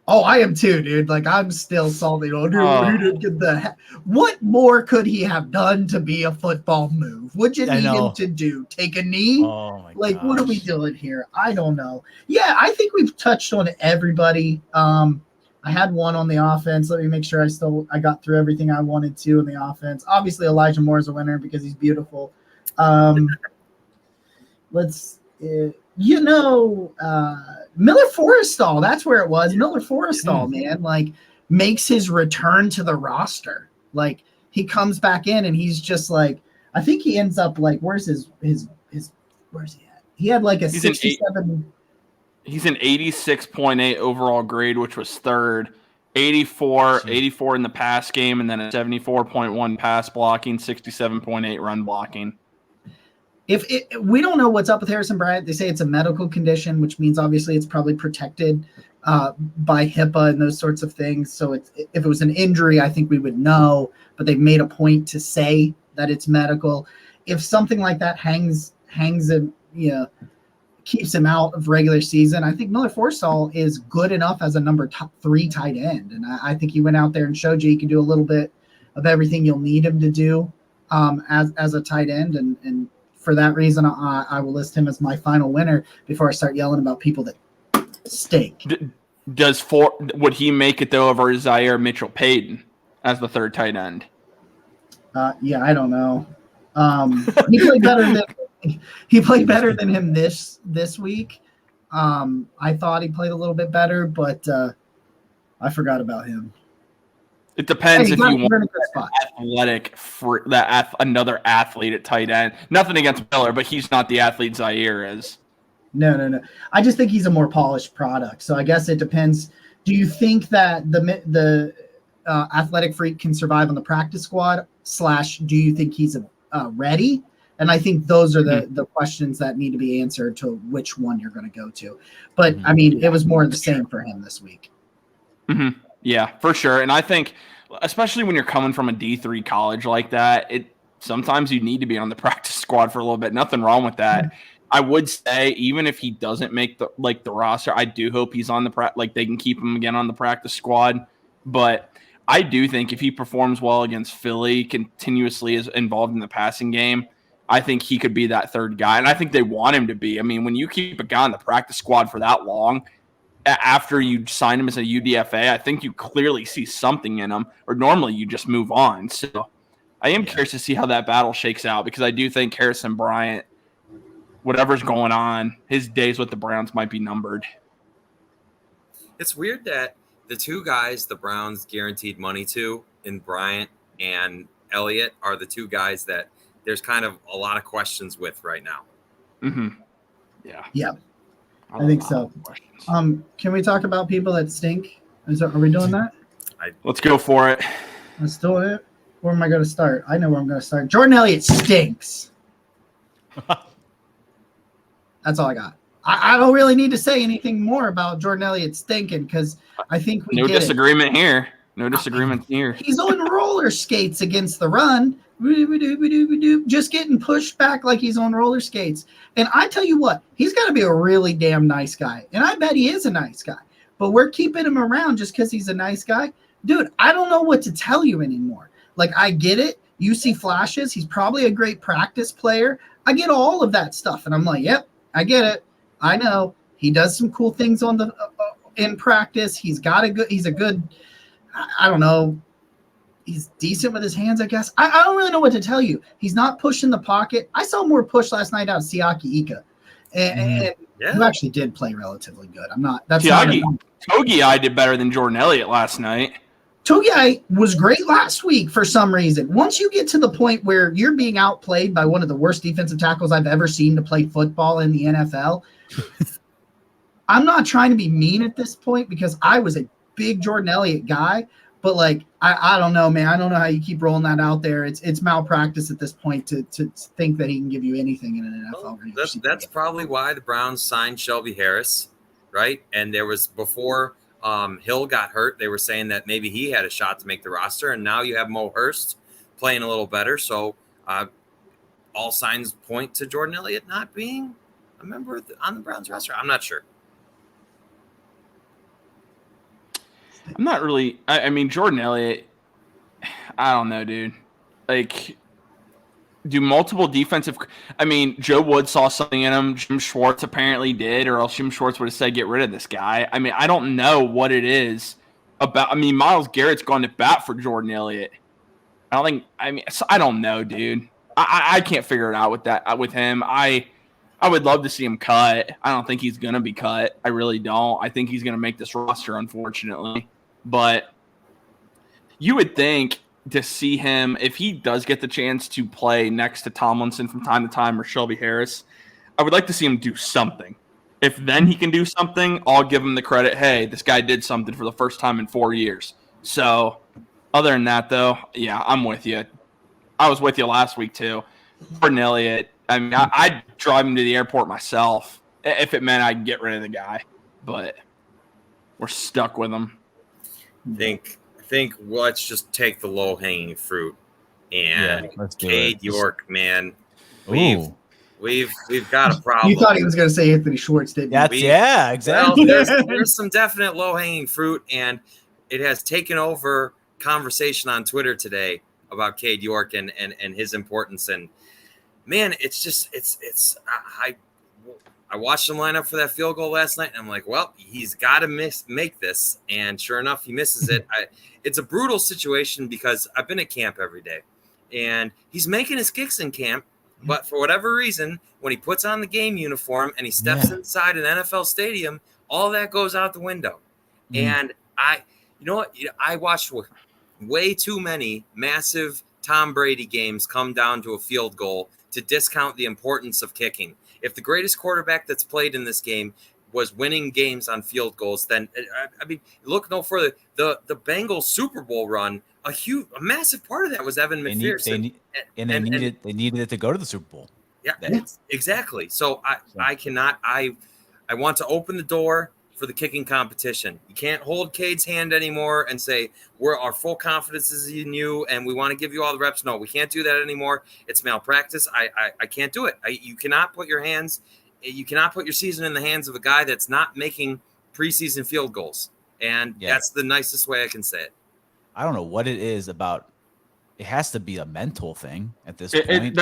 Oh, I am too, dude. I'm still salty. Oh, dude, he didn't get what more could he have done to be a football move? What'd you need him to do? Take a knee? Oh my gosh. What are we doing here? I don't know. Yeah, I think we've touched on everybody. I had one on the offense. Let me make sure I got through everything I wanted to in the offense. Obviously, Elijah Moore is a winner because he's beautiful. Miller Forrestall, that's where it was. Miller Forrestall, man, makes his return to the roster. he comes back in and he's just like, I think he ends up like, where's his where's he at? He had like a 67. He's an 86.8 overall grade, which was third. 84 in the pass game, and then a 74.1 pass blocking, 67.8 run blocking. We don't know what's up with Harrison Bryant. They say it's a medical condition, which means obviously it's probably protected by HIPAA and those sorts of things. So if it was an injury, I think we would know, but they've made a point to say that it's medical. If something like that hangs him, keeps him out of regular season, I think Miller Forstall is good enough as a number 3 tight end. And I think he went out there and showed you he can do a little bit of everything you'll need him to do as a tight end. And for that reason, I will list him as my final winner before I start yelling about people that stink. Would he make it though over Zaire Mitchell-Payton as the 3rd tight end? Yeah, I don't know. He played better than him this week. I thought he played a little bit better, but I forgot about him. It depends if you want another athlete at tight end. Nothing against Miller, but he's not the athlete Zaire is. No. I just think he's a more polished product. So I guess it depends. Do you think that the athletic freak can survive on the practice squad / do you think he's ready? And I think those are the questions that need to be answered to which one you're going to go to. But, I mean, it was more of the same for him this week. Mm-hmm. Yeah, for sure. And I think, especially when you're coming from a D3 college like that, sometimes you need to be on the practice squad for a little bit. Nothing wrong with that. Mm-hmm. I would say even if he doesn't make the roster, I do hope he's on they can keep him again on the practice squad. But I do think if he performs well against Philly, continuously is involved in the passing game, I think he could be that 3rd guy. And I think they want him to be. I mean, when you keep a guy on the practice squad for that long, after you sign him as a UDFA, I think you clearly see something in him, or normally you just move on. So I am curious to see how that battle shakes out, because I do think Harrison Bryant, whatever's going on, his days with the Browns might be numbered. It's weird that the 2 guys the Browns guaranteed money to, in Bryant and Elliott, are the 2 guys that there's kind of a lot of questions with right now. Mm-hmm. Yeah. I think so. Can we talk about people that stink? Are we doing that? Let's go for it. Let's do it. Where am I going to start? I know where I'm going to start. Jordan Elliott stinks. That's all I got. I don't really need to say anything more about Jordan Elliott stinking, because I think we No disagreement here. No disagreement here. He's on roller skates against the run. Just getting pushed back like he's on roller skates. And I tell you what, he's got to be a really damn nice guy. And I bet he is a nice guy. But we're keeping him around just because he's a nice guy. Dude, I don't know what to tell you anymore. Like, I get it. You see flashes. He's probably a great practice player. I get all of that stuff. And I'm like, yep, I get it. I know. He does some cool things on the in practice. He's a good, I don't know. He's decent with his hands, I guess. I don't really know what to tell you. He's not pushing the pocket. I saw more push last night out of Siaki Ika, and who actually did play relatively good. Togiai did better than Jordan Elliott last night. Togiai was great last week for some reason. Once you get to the point where you're being outplayed by one of the worst defensive tackles I've ever seen to play football in the NFL, I'm not trying to be mean at this point, because I was a big Jordan Elliott guy. But, like, I don't know, man. I don't know how you keep rolling that out there. It's malpractice at this point to think that he can give you anything in an NFL. Well, that's probably why the Browns signed Shelby Harris, right? And there was, before Hill got hurt, they were saying that maybe he had a shot to make the roster. And now you have Mo Hurst playing a little better. So all signs point to Jordan Elliott not being a member on the Browns roster. I'm not sure. I'm not really – I mean, Jordan Elliott, I don't know, dude. Like, do multiple defensive – I mean, Joe Wood saw something in him. Jim Schwartz apparently did, or else Jim Schwartz would have said, get rid of this guy. I mean, I don't know what it is about – I mean, Myles Garrett's gone to bat for Jordan Elliott. I don't know, dude. I can't figure it out with him. I would love to see him cut. I don't think he's going to be cut. I really don't. I think he's going to make this roster, unfortunately. But you would think to see him, if he does get the chance to play next to Tomlinson from time to time or Shelby Harris, I would like to see him do something. If then he can do something, I'll give him the credit. Hey, this guy did something for the first time in 4 years. So other than that, though, yeah, I'm with you. I was with you last week, too. Jordan Elliott, I mean, I'd drive him to the airport myself if it meant I'd get rid of the guy. But we're stuck with him. I think let's just take the low-hanging fruit. And Cade York, man. We've got a problem. You thought he was going to say Anthony Schwartz, didn't you? Yeah, exactly. Well, there's some definite low-hanging fruit, and it has taken over conversation on Twitter today about Cade York and his importance. And man, I watched him line up for that field goal last night, and I'm like, well, he's got to make this. And sure enough, he misses it. It's a brutal situation because I've been at camp every day, and he's making his kicks in camp. But for whatever reason, when he puts on the game uniform and he steps inside an NFL stadium, all that goes out the window. And you know what? I watched way too many massive Tom Brady games come down to a field goal to discount the importance of kicking. If the greatest quarterback that's played in this game was winning games on field goals, then I mean, look no further. The Bengals Super Bowl run, a massive part of that was Evan McPherson. They needed it to go to the Super Bowl. Yeah, exactly. So I want to open the door for the kicking competition. You can't hold Cade's hand anymore and say, our full confidence is in you and we want to give you all the reps. No, we can't do that anymore. It's malpractice. I can't do it. You cannot put your season in the hands of a guy that's not making preseason field goals. And that's the nicest way I can say it. I don't know what it is about. It has to be a mental thing at this point.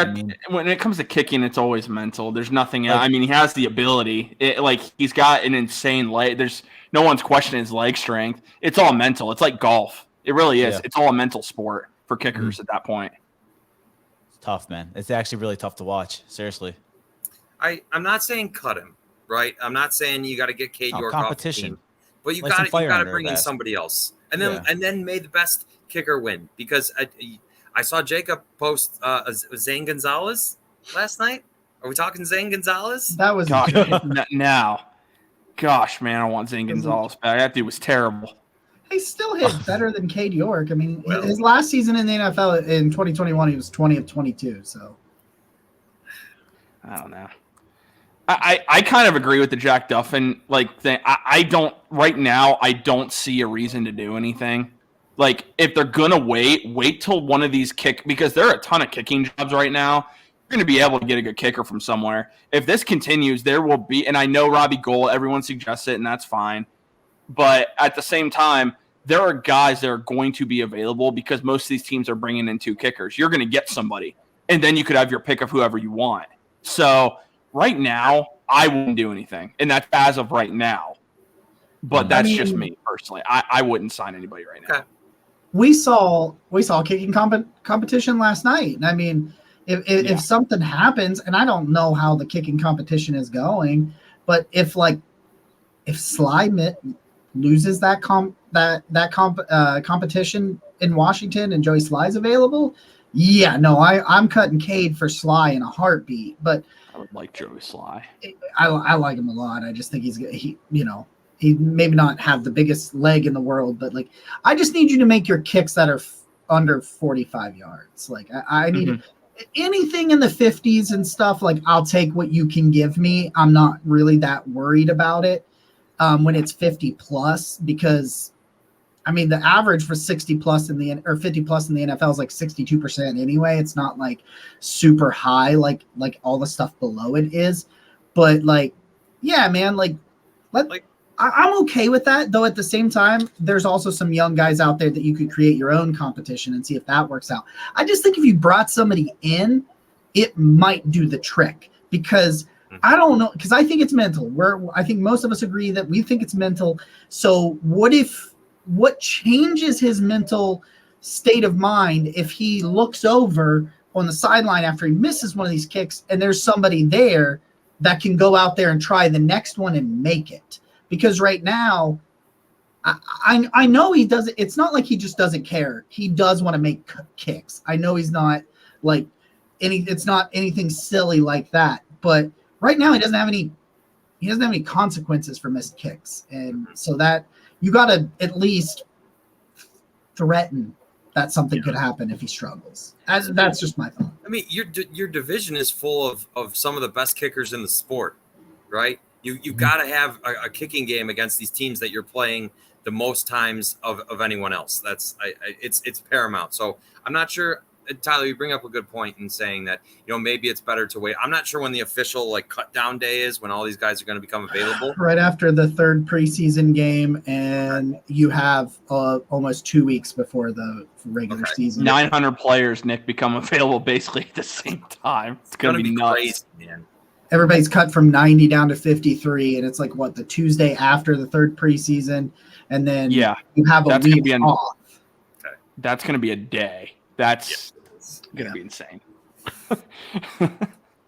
When it comes to kicking, it's always mental. There's nothing. I mean, he has the ability. He's got an insane leg. There's no one's questioning his leg strength. It's all mental. It's like golf. It really is. Yeah. It's all a mental sport for kickers at that point. It's tough, man. It's actually really tough to watch. Seriously. I'm not saying cut him, right? I'm not saying you got to get Cade York off the team, but you got to bring in somebody else, and then may the best kicker win, because I saw Jacob post Zane Gonzalez last night. Are we talking Zane Gonzalez? That was now. Gosh, man, I want Zane Gonzalez back. That dude was terrible. He still hit better than Cade York. I mean, his last season in the NFL in 2021, he was 20 of 22. So I don't know. I kind of agree with the Jack Duffin thing. I don't see a reason to do anything. Like, if they're gonna wait till one of these because there are a ton of kicking jobs right now. You're gonna be able to get a good kicker from somewhere. If this continues, there will be, and I know Robbie Gould, everyone suggests it, and that's fine. But at the same time, there are guys that are going to be available because most of these teams are bringing in 2 kickers. You're gonna get somebody, and then you could have your pick of whoever you want. So right now, I wouldn't do anything, and that's as of right now. But that's just me personally. I wouldn't sign anybody right now. Okay. We saw kicking competition last night. I mean, if something happens, and I don't know how the kicking competition is going, but if Sly loses that competition in Washington and Joey Sly's available, I'm cutting Cade for Sly in a heartbeat. But I would like Joey Sly. I like him a lot. I just think he maybe not have the biggest leg in the world, but I just need you to make your kicks that are under 45 yards. I need anything in the 50s and stuff. I'll take what you can give me. I'm not really that worried about it when it's 50 plus, because I mean, the average for 60 plus or 50 plus in the NFL is 62% anyway. It's not super high, like all the stuff below it is, but man, I'm okay with that, though. At the same time, there's also some young guys out there that you could create your own competition and see if that works out. I just think if you brought somebody in, it might do the trick, because I don't know, because I think it's mental. I think most of us agree that we think it's mental. So what changes his mental state of mind if he looks over on the sideline after he misses one of these kicks and there's somebody there that can go out there and try the next one and make it? Because right now, I know he doesn't. It's not like he just doesn't care. He does want to make kicks. I know he's not like it's not anything silly like that. But right now he doesn't have any consequences for missed kicks, and so that you got to at least threaten that something could happen if he struggles. That's just my thought. I mean, your division is full of some of the best kickers in the sport, right? You've got to have a kicking game against these teams that you're playing the most times of anyone else. It's paramount. So I'm not sure, Tyler, you bring up a good point in saying that, maybe it's better to wait. I'm not sure when the official cut down day is, when all these guys are going to become available. Right after the third preseason game, and you have almost 2 weeks before the regular season. 900 players, Nick, become available basically at the same time. It's going to be nuts. Crazy, man. Everybody's cut from 90 down to 53, and it's like the Tuesday after the third preseason, and then you have a week off. Okay. That's going to be a day. That's going to be insane.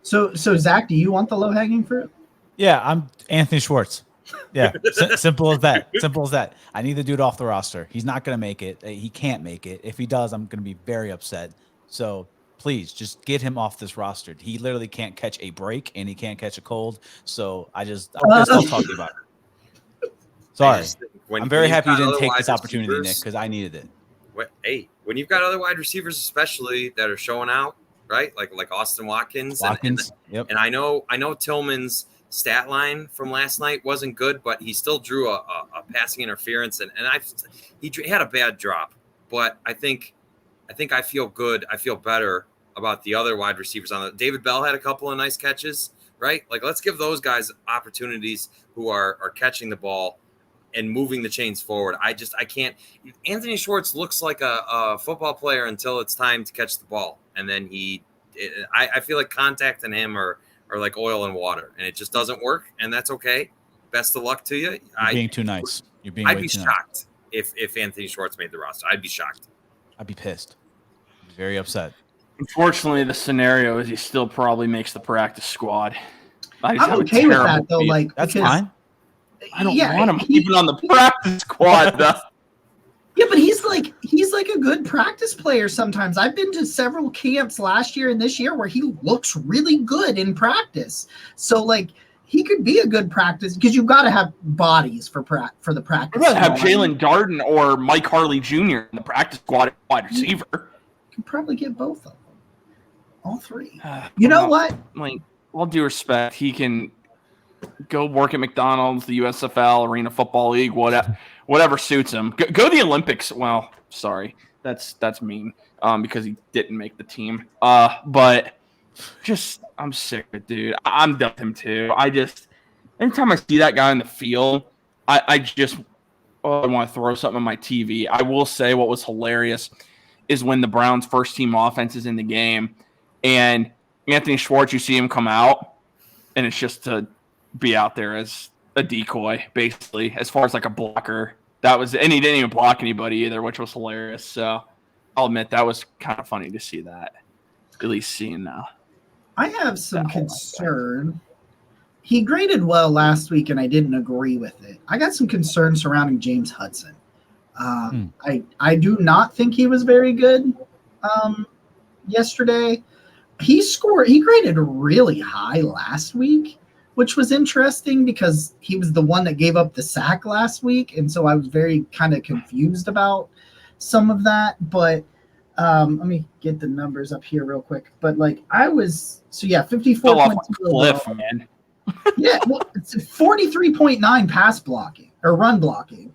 So Zach, do you want the low-hanging fruit? Yeah, I'm Anthony Schwartz. Yeah, simple as that. Simple as that. I need the dude off the roster. He's not going to make it. He can't make it. If he does, I'm going to be very upset. So please just get him off this roster. He literally can't catch a break, and he can't catch a cold. So I'm just talking about it. Sorry. I'm very happy you didn't take this opportunity, Nick, because I needed it. Hey, when you've got other wide receivers, especially that are showing out, right? Like Austin Watkins. Yep. And I know Tillman's stat line from last night wasn't good, but he still drew a passing interference, and he had a bad drop. But I think I feel good. I feel better about the other wide receivers on the. David Bell had a couple of nice catches, right? Like, let's give those guys opportunities who are catching the ball and moving the chains forward. I can't. Anthony Schwartz looks like a football player until it's time to catch the ball, and then I feel like contact and him are like oil and water, and it just doesn't work, and that's okay. Best of luck to you. You're being too nice. I'd be shocked if Anthony Schwartz made the roster. I'd be shocked. I'd be pissed. Very upset. Unfortunately, the scenario is he still probably makes the practice squad. I'm okay with that, though. That's fine. I don't want him even on the practice squad. Yeah, but he's like a good practice player sometimes. I've been to several camps last year and this year where he looks really good in practice. So he could be a good practice, because you've got to have bodies for the practice. I'd rather have Jalen Darden or Mike Harley Jr. in the practice squad wide receiver. You could probably get both of them. All three. You know what? All due respect, he can go work at McDonald's, the USFL, Arena Football League, whatever suits him. Go to the Olympics. Well, sorry, that's mean because he didn't make the team. But I'm sick of it, dude. I'm done with him too. Anytime I see that guy in the field, I want to throw something on my TV. I will say what was hilarious is when the Browns' first team offense is in the game and Anthony Schwartz, you see him come out, and it's just to be out there as a decoy, basically, as far as a blocker. And he didn't even block anybody either, which was hilarious. So I'll admit that was kind of funny to see that, at least seeing now. I have some concern. He graded well last week, and I didn't agree with it. I got some concern surrounding James Hudson. I do not think he was very good yesterday. He graded really high last week, which was interesting because he was the one that gave up the sack last week. And so I was very kind of confused about some of that. But let me get the numbers up here real quick. But 54 points. Cliff, man. Yeah, well, it's 43.9 pass blocking or run blocking.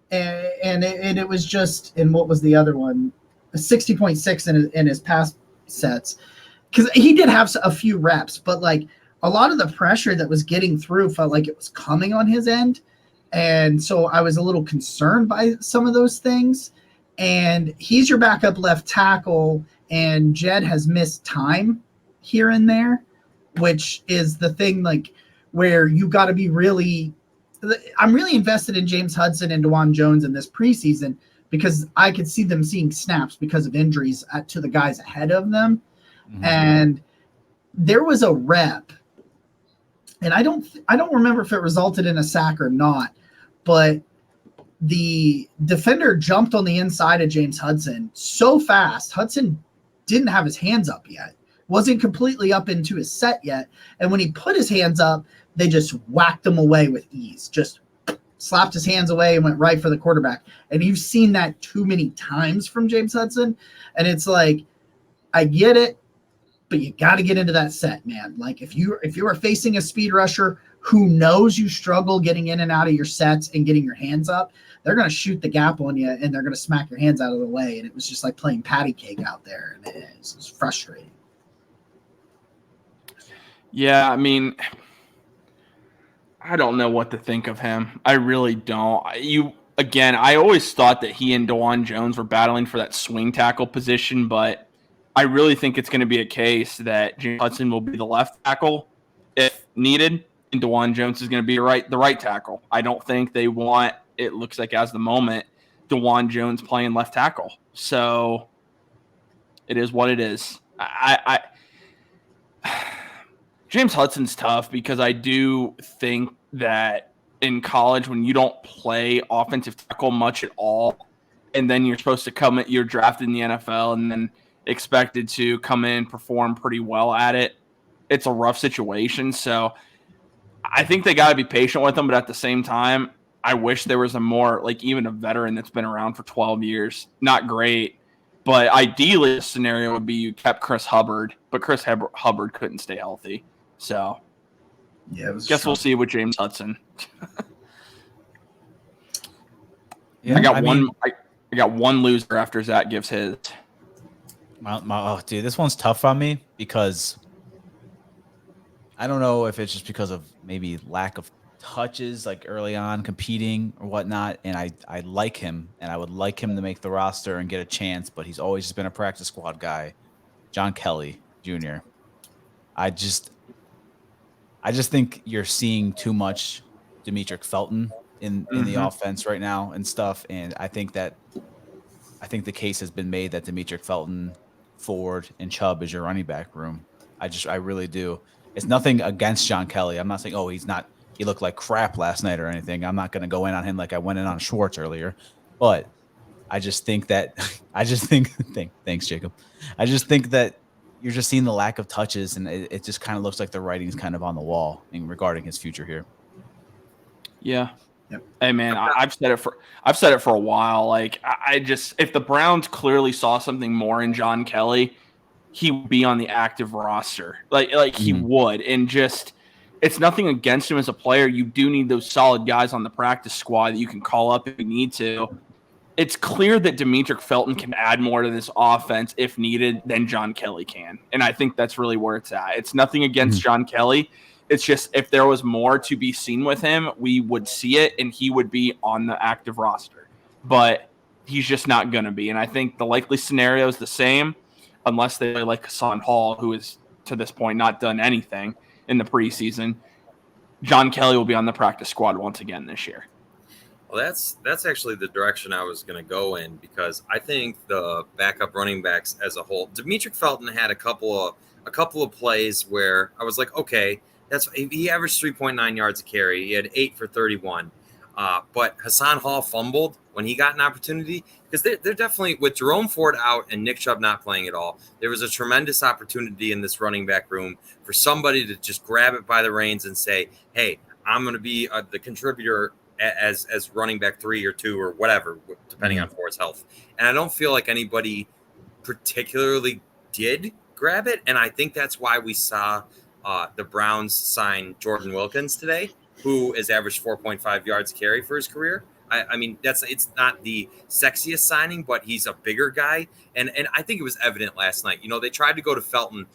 And it was just, and what was the other one? 60.6 in his pass sets. Because he did have a few reps, but a lot of the pressure that was getting through felt like it was coming on his end. And so I was a little concerned by some of those things. And he's your backup left tackle, and Jed has missed time here and there, which is the thing where you got to be really – I'm really invested in James Hudson and DeJuan Jones in this preseason because I could see them seeing snaps because of injuries to the guys ahead of them. Mm-hmm. And there was a rep, and I don't remember if it resulted in a sack or not, but the defender jumped on the inside of James Hudson so fast. Hudson didn't have his hands up yet, wasn't completely up into his set yet. And when he put his hands up, they just whacked him away with ease, just slapped his hands away and went right for the quarterback. And you've seen that too many times from James Hudson. And it's like, I get it, but you got to get into that set, man. Like if you are facing a speed rusher who knows you struggle getting in and out of your sets and getting your hands up, they're going to shoot the gap on you and they're going to smack your hands out of the way. And it was just like playing patty cake out there. And it was frustrating. Yeah, I mean, I don't know what to think of him. I really don't. I always thought that he and DeJuan Jones were battling for that swing tackle position, but I really think it's going to be a case that James Hudson will be the left tackle if needed, and DeJuan Jones is going to be the right tackle. I don't think they want, it looks like as the moment, DeJuan Jones playing left tackle. So it is what it is. James Hudson's tough because I do think that in college, when you don't play offensive tackle much at all, and then you're supposed to you're drafted in the NFL and then expected to come in and perform pretty well at it, it's a rough situation. So I think they got to be patient with him, but at the same time, I wish there was a more, like even a veteran that's been around for 12 years. Not great, but ideally the scenario would be you kept Chris Hubbard, but Chris Hubbard couldn't stay healthy. So, yeah, guess we'll see with James Hudson. Yeah, I got one loser after Zach gives his. Dude, this one's tough on me because I don't know if it's just because of maybe lack of touches like early on competing or whatnot. And I like him and I would like him to make the roster and get a chance, but he's always just been a practice squad guy. John Kelly Jr. I just think you're seeing too much Demetric Felton in the offense right now and stuff. And I think the case has been made that Demetric Felton, Ford, and Chubb is your running back room. I really do. It's nothing against John Kelly. I'm not saying, he looked like crap last night or anything. I'm not going to go in on him like I went in on Schwartz earlier. But I just think that thanks, Jacob. I just think that you're just seeing the lack of touches, and it just kind of looks like the writing's kind of on the wall regarding his future here. Yeah. Yep. Hey man, I've said it for a while. Like if the Browns clearly saw something more in John Kelly, he would be on the active roster. Like he would, and just it's nothing against him as a player. You do need those solid guys on the practice squad that you can call up if you need to. It's clear that Demetric Felton can add more to this offense if needed than John Kelly can. And I think that's really where it's at. It's nothing against John Kelly. It's just if there was more to be seen with him, we would see it and he would be on the active roster. But he's just not going to be. And I think the likely scenario is the same unless they play like Hassan Hall, who is to this point not done anything in the preseason. John Kelly will be on the practice squad once again this year. Well, that's actually the direction I was going to go in because I think the backup running backs as a whole, Demetric Felton had a couple of plays where I was like, okay, he averaged 3.9 yards a carry. He had 8 for 31. But Hassan Hall fumbled when he got an opportunity because they're definitely, with Jerome Ford out and Nick Chubb not playing at all, there was a tremendous opportunity in this running back room for somebody to just grab it by the reins and say, hey, I'm going to be the contributor as running back 3 or 2 or whatever, depending on Ford's health. And I don't feel like anybody particularly did grab it. And I think that's why we saw the Browns sign Jordan Wilkins today, who has averaged 4.5 yards carry for his career. I mean, it's not the sexiest signing, but he's a bigger guy. And I think it was evident last night. You know, they tried to go to Felton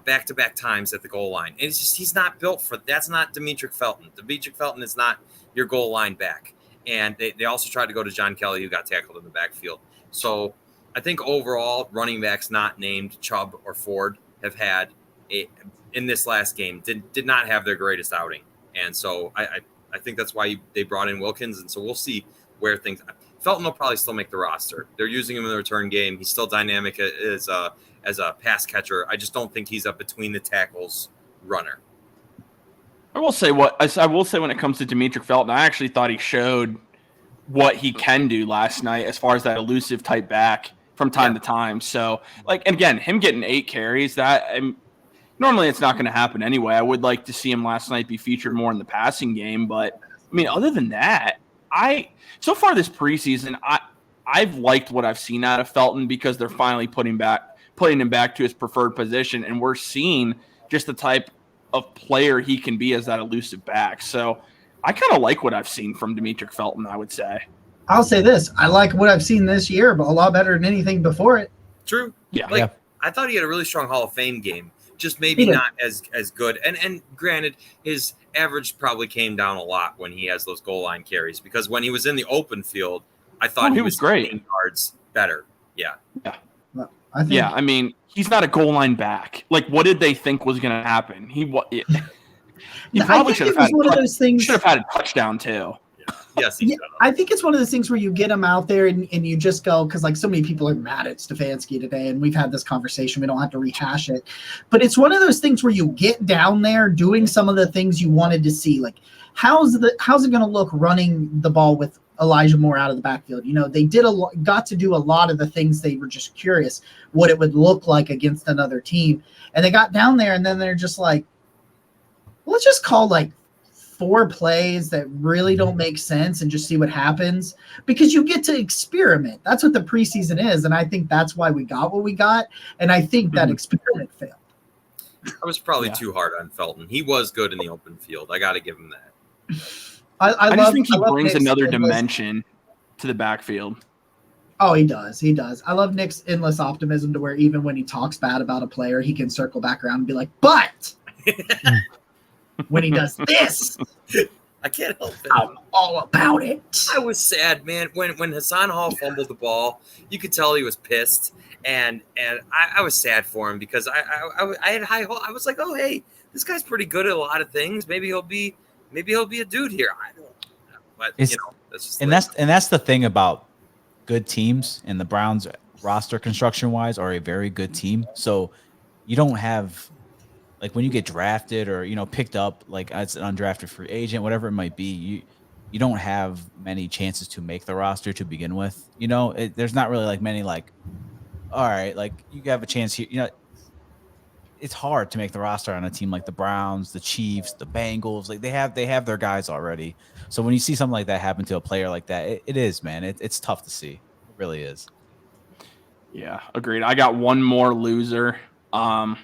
back-to-back times at the goal line. And it's just, he's not built for, that's not Demetric Felton. Demetric Felton is not your goal line back. And they also tried to go to John Kelly, who got tackled in the backfield. So I think overall, running backs not named Chubb or Ford have had, in this last game, did not have their greatest outing. And so I think that's why they brought in Wilkins. And so we'll see where things – Felton will probably still make the roster. They're using him in the return game. He's still dynamic as a pass catcher. I just don't think he's a between the tackles runner. I will say when it comes to Demetric Felton, I actually thought he showed what he can do last night as far as that elusive type back from time to time. So, and again, him getting 8 carries, normally it's not going to happen anyway. I would like to see him last night be featured more in the passing game. But, I mean, other than that, so far this preseason, I've liked what I've seen out of Felton because they're finally putting him back to his preferred position, and we're seeing just the type of player he can be as that elusive back. So I kind of like what I've seen from Demetric Felton, I would say. I'll say this. I like what I've seen this year, but a lot better than anything before it. True. Yeah. I thought he had a really strong Hall of Fame game. Just maybe not as good. And granted, his average probably came down a lot when he has those goal line carries, because when he was in the open field, I thought he was great. Yards better. Yeah. Well, I mean, he's not a goal line back. Like, what did they think was going to happen? He probably should have had a touchdown too. Yes, I think it's one of those things where you get him out there and you just go, because like so many people are mad at Stefanski today, and we've had this conversation. We don't have to rehash it, but it's one of those things where you get down there doing some of the things you wanted to see. Like, how's it going to look running the ball with Elijah Moore out of the backfield? They got to do a lot of the things they were just curious what it would look like against another team, and they got down there, and then they're just like, let's just call like 4 plays that really don't make sense and just see what happens, because you get to experiment. That's what the preseason is. And I think that's why we got what we got. And I think that experiment failed. I was probably too hard on Felton. He was good in the open field. I got to give him that. I just think he brings another dimension to the backfield. Oh, he does. He does. I love Nick's endless optimism to where even when he talks bad about a player, he can circle back around and be like, but when he does this, I can't help it. I'm all about it. I was sad, man. When Hassan Hall fumbled the ball, you could tell he was pissed, and I was sad for him because I had high hope. I was like, oh, hey, this guy's pretty good at a lot of things. Maybe he'll be a dude here. I don't know, but that's just that's the thing about good teams, and the Browns roster construction wise are a very good team. So you don't have, like, when you get drafted or picked up like as an undrafted free agent, whatever it might be, you don't have many chances to make the roster to begin with. There's not really like many like, all right, like you have a chance here. It's hard to make the roster on a team like the Browns, the Chiefs, the Bengals. Like they have their guys already. So when you see something like that happen to a player like that, it is, man. It's tough to see. It really is. Yeah, agreed. I got one more loser. And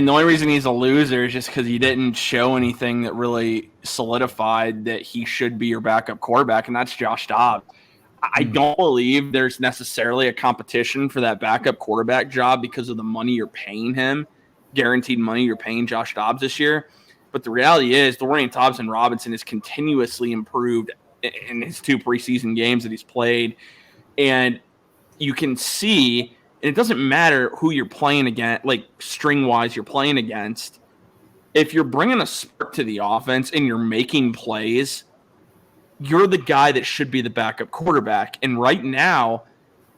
the only reason he's a loser is just because he didn't show anything that really solidified that he should be your backup quarterback, and that's Josh Dobbs. I don't believe there's necessarily a competition for that backup quarterback job because of the money you're paying him, guaranteed money you're paying Josh Dobbs this year. But the reality is Dorian Thompson-Robinson has continuously improved in his 2 preseason games that he's played, and you can see – and it doesn't matter who you're playing against, like string-wise you're playing against. If you're bringing a spark to the offense and you're making plays, you're the guy that should be the backup quarterback. And right now,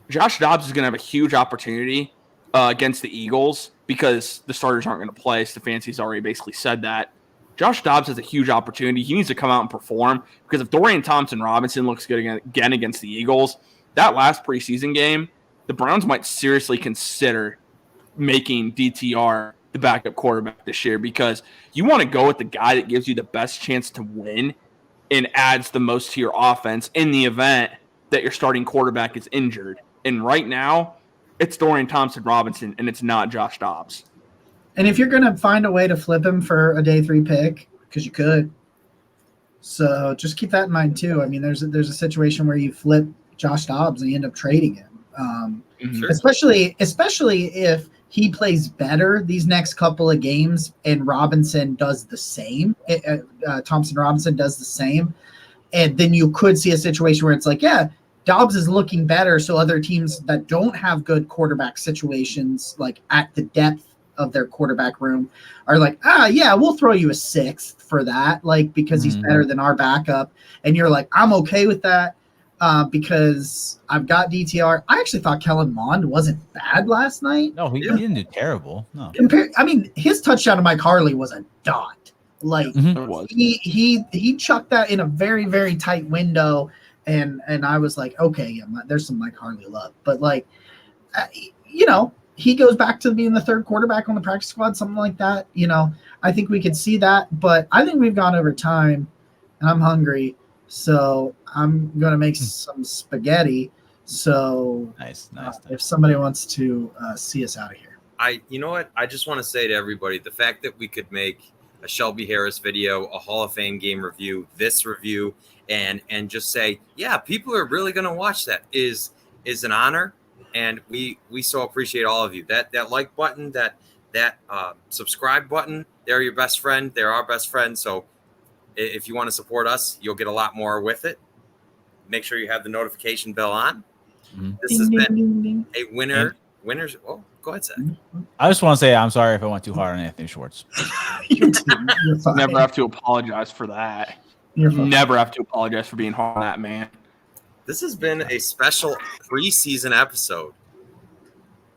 Josh Dobbs is going to have a huge opportunity against the Eagles because the starters aren't going to play. Stefanski's already basically said that. Josh Dobbs has a huge opportunity. He needs to come out and perform because if Dorian Thompson-Robinson looks good again against the Eagles, that last preseason game, the Browns might seriously consider making DTR the backup quarterback this year because you want to go with the guy that gives you the best chance to win and adds the most to your offense in the event that your starting quarterback is injured. And right now, it's Dorian Thompson-Robinson, and it's not Josh Dobbs. And if you're going to find a way to flip him for a day 3 pick, because you could, so just keep that in mind too. I mean, there's a situation where you flip Josh Dobbs and you end up trading him. Especially if he plays better these next couple of games and Robinson does the same, Thompson-Robinson does the same, and then you could see a situation where it's like, yeah, Dobbs is looking better, so other teams that don't have good quarterback situations, like at the depth of their quarterback room, are like, yeah, we'll throw you a 6th for that, like because he's better than our backup, and you're like, I'm okay with that. Because I've got DTR. I actually thought Kellen Mond wasn't bad last night. No, he didn't do terrible. No. His touchdown to Mike Harley was a dot. Like It was. he chucked that in a very, very tight window, and I was like, okay, yeah, there's some Mike Harley love, but like, he goes back to being the third quarterback on the practice squad, something like that. I think we could see that, but I think we've gone over time, and I'm hungry, so I'm gonna make some spaghetti. So nice. If somebody wants to see us out of here, you know what? I just want to say to everybody, the fact that we could make a Shelby Harris video, a Hall of Fame game review, this review, and just say, yeah, people are really going to watch that is an honor. And we so appreciate all of you. That like button, that subscribe button, they're your best friend. They're our best friend. So if you want to support us, you'll get a lot more with it. Make sure you have the notification bell on. Mm-hmm. This has been a winners. Oh, go ahead, Zach. I just want to say I'm sorry if I went too hard on Anthony Schwartz. You're fine. Never have to apologize for that. Never have to apologize for being hard on that man. This has been a special preseason episode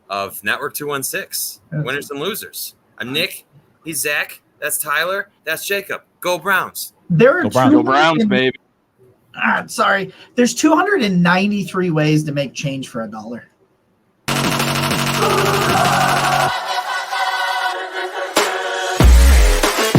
of Network 216, Winners and Losers. I'm Nick. He's Zach. That's Tyler. That's Jacob. Go Browns. Go Browns, baby. Sorry. There's 293 ways to make change for $1.